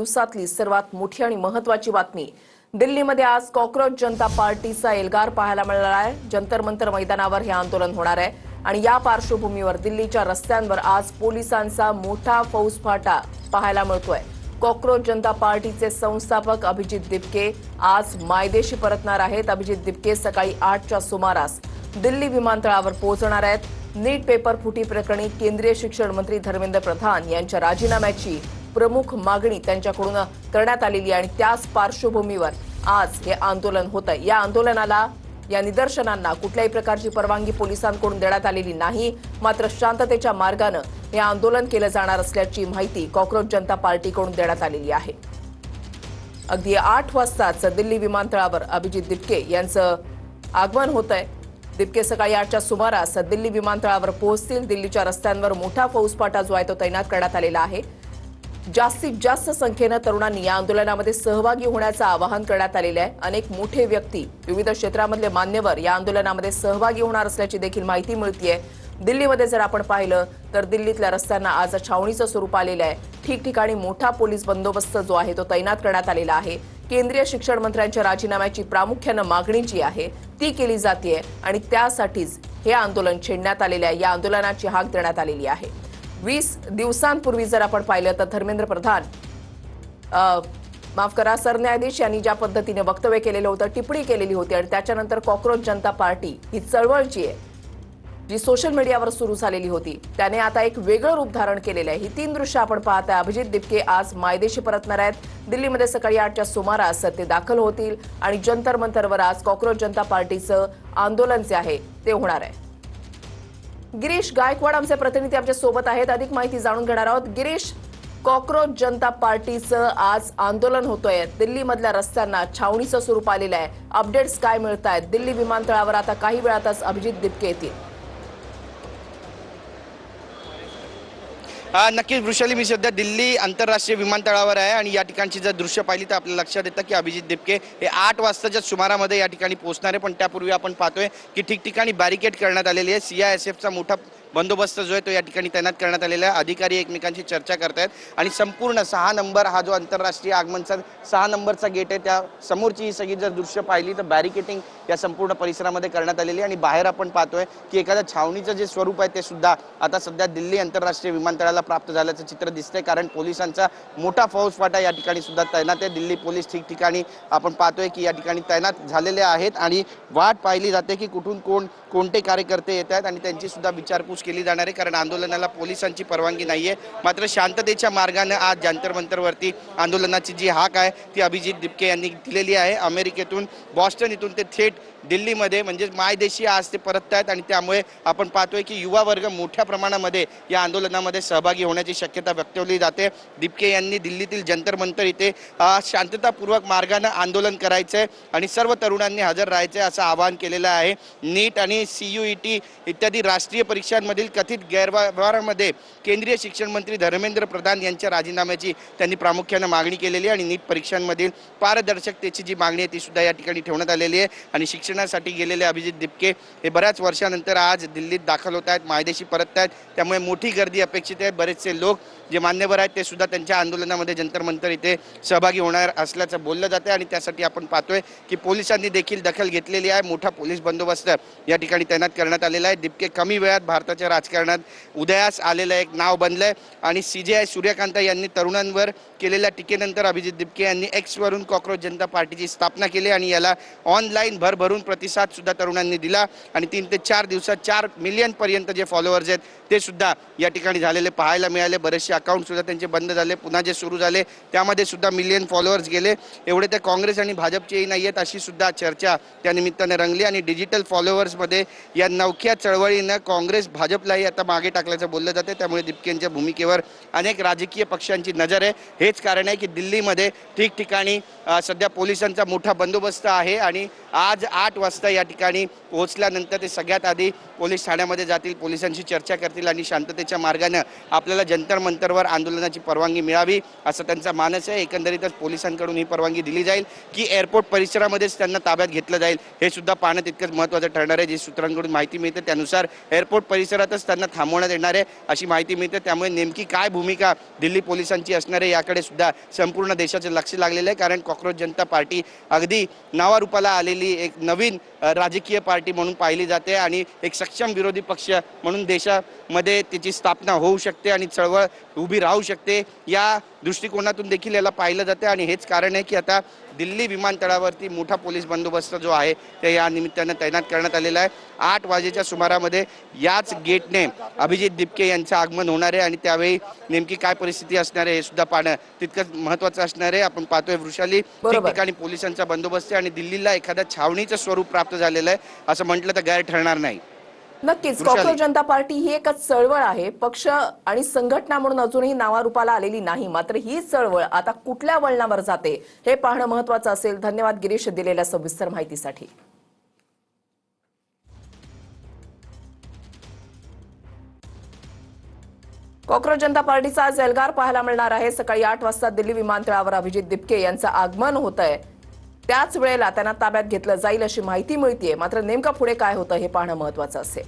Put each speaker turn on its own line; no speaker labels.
दिवसातली सर्वात मोठी आणि महत्त्वाची बातमी। दिल्लीमध्ये आज कॉकरोच जनता पार्टीचा एल्गार पाहायला मिळणार आहे। जंतर मंतर मैदानावर हे आंदोलन होणार आहे आणि या पार्श्वभूमीवर दिल्लीच्या रस्त्यांवर आज पोलिसांचा मोठा फौजफाटा पाहायला मिळतोय। कॉकरोच जनता पार्टीचे संस्थापक अभिजित दिपके आज मायदेशी परतणार आहेत। अभिजित दिपके सकाळी 8च्या सुमारास दिल्ली विमानतळावर पोहोचणार आहेत। नीट पेपर फुटी प्रकरणी केंद्रीय शिक्षण मंत्री धर्मेंद्र प्रधान यांच्या राजीनाम्याची प्रमुख मागणी त्यांच्याकडून करण्यात आलेली आणि त्याच पार्श्वभूमीवर आज हे आंदोलन होतंय। या निदर्शनांना कुठल्याही प्रकारची परवानगी पोलिसांकडून देण्यात आलेली नाही, मात्र शांततेच्या मार्गाने हे आंदोलन केलं जाणार असल्याची माहिती कॉकरोच जनता पार्टीकडून देण्यात आलेली आहे। अगदी 8 वाजताच दिल्ली विमानतळावर अभिजित दिपके यांचं आगमन होतंय। दिपके सकाळी 8च्या सुमारास दिल्ली विमानतळावर पोहोचतील। दिल्लीच्या रस्त्यांवर मोठा फौजफाटा जो आहे तो तैनात करण्यात आलेला आहे। जास्तीत जास्त संख्येने तरुणांनी या आंदोलनामध्ये सहभागी होण्याचं आवाहन करण्यात आलेलं आहे। अनेक मोठे व्यक्ती, विविध क्षेत्रामधले मान्यवर या आंदोलनामध्ये सहभागी होणार असल्याची देखील माहिती मिळतेय। दिल्लीमध्ये जर आपण पाहिलं तर दिल्लीतल्या रस्त्यांना आज छावणीचं स्वरूप आलेलं आहे। ठिकठिकाणी मोठा पोलीस बंदोबस्त जो आहे तो तैनात करण्यात आलेला आहे। केंद्रीय शिक्षण मंत्र्यांच्या राजीनाम्याची प्रामुख्याने मागणी जी आहे ती केली जाते आणि त्यासाठीच हे आंदोलन छेडण्यात आलेले आहे। या आंदोलनाची हाक देण्यात आलेली आहे। 20 दिवसांपूर्वी जर आपण पाहिलं तर धर्मेंद्र प्रधान माफ करा सरन्यायाधीश यांनी ज्या पद्धतीने वक्तव्य केलेलं होतं, टिप्पणी केलेली होती आणि त्याच्यानंतर कॉकरोच जनता पार्टी ही चळवळ जी आहे जी सोशल मीडियावर सुरू झालेली होती त्याने आता एक वेगळं रूप धारण केलेलं आहे। ही 3 दृश्य आपण पाहताय। अभिजित दिपके आज मायदेशी परतणार आहेत। दिल्लीमध्ये सकाळी 8च्या सुमारास ते दाखल होतील आणि जंतर मंतरवर आज कॉकरोच जनता पार्टीचं आंदोलन जे आहे ते होणार आहे। गिरीश गायकवाड आमचे प्रतिनिधी आमच्या सोबत आहेत, अधिक माहिती जाणून घेणार आहोत। गिरीश, कॉकरोच जनता पार्टीचं आज आंदोलन होतोय, दिल्लीमधल्या रस्त्यांना छावणीचं स्वरूप आलेलं आहे, अपडेट्स काय मिळत आहेत? दिल्ली विमानतळावर आता काही वेळातच अभिजित दिपके येतील।
नक्कीच वृषाली, मी सध्या दिल्ली आंतरराष्ट्रीय विमानतळावर आहे आणि या ठिकाणची जर दृश्य पाहिली तर आपल्याला लक्षात येतं की अभिजित दिपके हे 8 वाजताच्या सुमारामध्ये या ठिकाणी पोहोचणार आहे। पण त्यापूर्वी आपण पाहतोय की ठिकठिकाणी बॅरिकेड करण्यात आलेली आहे। CISFचा मोठा बंदोबस्त जो आहे तो या ठिकाणी तैनात करण्यात आलेला आहे। अधिकारी एकमेकांशी चर्चा करतायत आणि संपूर्ण 6 नंबर हा जो आंतरराष्ट्रीय आगमनचा 6 नंबरचा गेट आहे त्या समोरची ही सगळी जर दृश्य पाहिली तर बॅरिकेटिंग या संपूर्ण परिसरामध्ये करण्यात आलेली आहे आणि बाहेर आपण पाहतोय की एखाद्या छावणीचं जे स्वरूप आहे ते सुद्धा आता सध्या दिल्ली आंतरराष्ट्रीय विमानतळाला प्राप्त झाल्याचं चित्र दिसतंय, कारण पोलिसांचा मोठा फौजफाटा या ठिकाणी सुद्धा तैनात आहे। दिल्ली पोलीस ठिकठिकाणी आपण पाहतोय की या ठिकाणी तैनात झालेले आहेत आणि वाट पाहिली जाते की कुठून कोणते कार्यकर्ते येत आहेत आणि त्यांची सुद्धा विचारपूस केली जाणार आहे, कारण आंदोलनाला पोलिसांची परवानगी नाहीये। मात्र शांततेच्या मार्गाने आज जंतर मंतरवरती आंदोलनाची जी हाक आहे ती अभिजित दिपके यांनी दिलेली आहे। अमेरिकेतून, बॉस्टन इथून ते थेट दिल्लीमध्ये म्हणजे मायदेशी आज ते परतत आहेत आणि त्यामुळे आपण पाहतोय की युवा वर्ग मोठ्या प्रमाणामध्ये या आंदोलनामध्ये सहभागी होण्याची शक्यता व्यक्तवली जाते। दिपके यांनी दिल्लीतील जंतर मंतर इथे शांततापूर्वक मार्गाने आंदोलन करायचंय आणि सर्व तरुणांनी हजर राहायचंय असं आवाहन केलेलं आहे। नीट आणि CUET इत्यादी राष्ट्रीय परीक्षांमधील कथित गैरव्यवहारामध्ये केंद्रीय शिक्षण मंत्री धर्मेंद्र प्रधान यांच्या राजीनाम्याची त्यांनी प्रामुख्याने मागणी केलेली आहे आणि नीट परीक्षांमधील पारदर्शकतेची जी मागणी आहे ती सुद्धा या ठिकाणी ठेवण्यात आलेली आहे। आणि शिक्षणासाठी गेलेले अभिजित दिपके हे बऱ्याच वर्षानंतर आज दिल्लीत दाखल होत आहेत, मायदेशी परतत आहेत, त्यामुळे मोठी गर्दी अपेक्षित आहे। बरेचसे लोक जे मान्यवर आहेत ते सुद्धा त्यांच्या आंदोलनामध्ये जंतर मंतर इथे सहभागी होणार असल्याचं बोललं जाते आणि त्यासाठी आपण पाहतोय की पोलिसांनी देखील दखल घेतलेली आहे। मोठा पोलीस बंदोबस्त या ठिकाणी तैनात करण्यात आलेला आहे। दिपके कमी वेळात भारताच्या राजकारणात उदयास आलेलं एक नाव बनलंय आणि CJI सूर्यकांता यांनी तरुणांवर केलेल्या टीकेनंतर अभिजित दिपके यांनी X वरून कॉकरोच जनता पार्टीची स्थापना केली आणि याला ऑनलाईन भरभरून प्रतिसाद सुद्धा तरुणांनी दिला आणि 3 ते 4 दिवसात 4 मिलियन पर्यंत जे फॉलोअर्स आहेत ते सुद्धा या ठिकाणी झालेले पाहायला मिळाले। बरेचसे अकाउंट सुद्धा त्यांचे बंद झाले, पुन्हा जे सुरू झाले त्यामध्ये सुद्धा मिलियन फॉलोअर्स गेले। एवढे ते काँग्रेस आणि भाजपचेही नाही आहेत अशी सुद्धा चर्चा त्या निमित्ताने रंगली आणि डिजिटल फॉलोअर्समध्ये या नवख्या चळवळीनं काँग्रेस भाजपलाही आता मागे टाकल्याचं बोललं जाते। त्यामुळे दिपकेंच्या भूमिकेवर अनेक राजकीय पक्षांची नजर आहे। हेच कारण आहे की दिल्लीमध्ये ठिकठिकाणी सध्या पोलिसांचा मोठा बंदोबस्त आहे आणि आज 8 वाजता या ठिकाणी पोहोचल्यानंतर ते सगळ्यात आधी पोलीस ठाण्यामध्ये जातील, पोलिसांशी चर्चा करतील आणि शांततेच्या मार्गाने आपल्याला जंतर मंतर किलोमीटरवर आंदोलनाची परवानगी मिळावी असं त्यांचा मानस आहे. एकंदरीतच पोलिसांकडून ही परवानगी दिली जाईल की एअरपोर्ट परिसरामध्येच त्यांना ताब्यात घेतलं जाईल हे सुद्धा पाहणं तितकंच महत्त्वाचं ठरणार आहे. जी सूत्रांकडून माहिती मिळते त्यानुसार एअरपोर्ट परिसरातच त्यांना थांबवण्यात येणार आहे अशी माहिती मिळते. त्यामुळे नेमकी काय भूमिका दिल्ली पोलिसांची असणार आहे याकडे सुद्धा संपूर्ण देशाचे लक्ष लागलेलं आहे. कारण कॉक्रोच जनता पार्टी अगदी नावारूपाला आलेली एक नवीन राजकीय पार्टी म्हणून पाहिली जाते आणि एक सक्षम विरोधी पक्ष म्हणून देशामध्ये त्याची स्थापना होऊ शकते आणि चळवळ उभी राहू शकते या दृष्टिकोनातून देखील याला पाहिलं जाते. आणि हेच कारण आहे की आता दिल्ली विमानतळावरती मोठा पोलीस बंदोबस्त जो आहे ते या निमित्तानं तैनात करण्यात आलेला आहे. 8 वाजेच्या सुमारामध्ये याच गेटने अभिजित दिपके यांचं आगमन होणार आहे आणि त्यावेळी नेमकी काय परिस्थिती असणार आहे हे सुद्धा पाहणं तितकंच महत्त्वाचं असणार आहे. आपण पाहतोय वृषाली ठिकठिकाणी पोलिसांचा बंदोबस्त आहे आणि दिल्लीला एखाद्या छावणीचं स्वरूप प्राप्त झालेलं आहे असं म्हटलं तर गैर ठरणार नाही.
नक्कीच कॉक्रोच जनता पार्टी ही एकच चळवळ आहे, पक्ष आणि संघटना म्हणून अजूनही नावारूपाला आलेली नाही. मात्र ही चळवळ आता कुठल्या वळणावर जाते हे पाहणं महत्त्वाचं असेल. धन्यवाद गिरीश दिलेल्या सविस्तर माहितीसाठी. कॉक्रोच जनता पार्टीचा आज एल्गार पाहायला मिळणार आहे. सकाळी 8 वाजता दिल्ली विमानतळावर अभिजित दिपके यांचं आगमन होत आहे. त्याच वेळेला त्यांना ताब्यात घेतलं जाईल अशी माहिती मिळतेय. मात्र नेमकं पुढे काय होतं हे पाहणं महत्त्वाचं असेल.